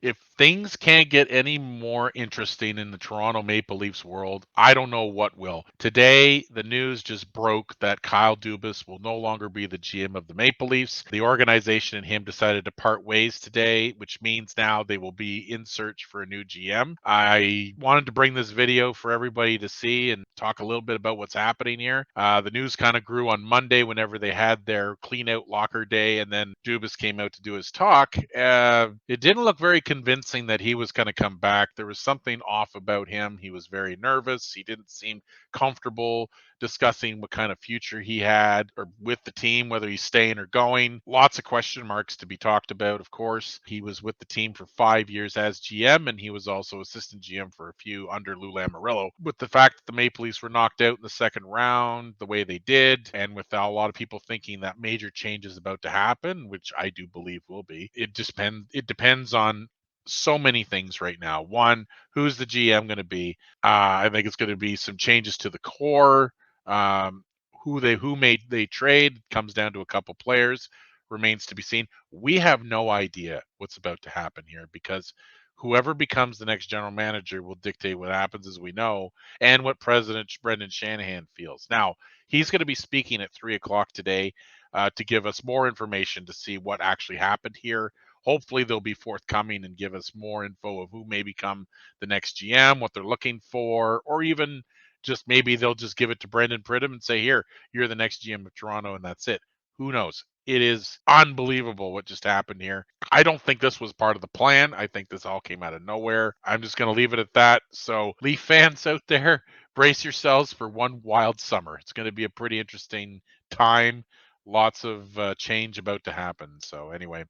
If things can't get any more interesting in the Toronto Maple Leafs world, I don't know what will. Today, the news just broke that Kyle Dubas will no longer be the GM of the Maple Leafs. The organization and him decided to part ways today, which means now they will be in search for a new GM. I wanted to bring this video for everybody to see and talk a little bit about what's happening here. The news kind of grew on Monday whenever they had their clean out locker day, and then Dubas came out to do his talk. It didn't look very convincing that he was going to come back. There was something off about him. He was very nervous. He didn't seem comfortable discussing what kind of future he had or with the team, whether he's staying or going. Lots of question marks to be talked about, of course. He was with the team for 5 years as GM, and he was also assistant GM for a few under Lou Lamoriello. With the fact that the Maple Leafs were knocked out in the second round the way they did, and with a lot of people thinking that major change is about to happen, which I do believe will be, it depends on so many things right now. One, who's the GM going to be? I think it's going to be some changes to the core. Um, who made they trade comes down to a couple players. Remains to be seen. We have no idea what's about to happen here because whoever becomes the next general manager will dictate what happens, as we know, and what President Brendan Shanahan feels. Now, he's going to be speaking at 3 o'clock today to give us more information to see what actually happened here. Hopefully, they'll be forthcoming and give us more info of who may become the next GM, what they're looking for, or even just maybe they'll just give it to Brendan Pridham and say, "Here, you're the next GM of Toronto," and that's it. Who knows? It is unbelievable what just happened here. I don't think this was part of the plan. I think this all came out of nowhere. I'm just going to leave it at that. So, Leaf fans out there, brace yourselves for one wild summer. It's going to be a pretty interesting time. Lots of change about to happen. So, anyway,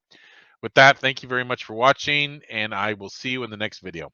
with that, thank you very much for watching, and I will see you in the next video.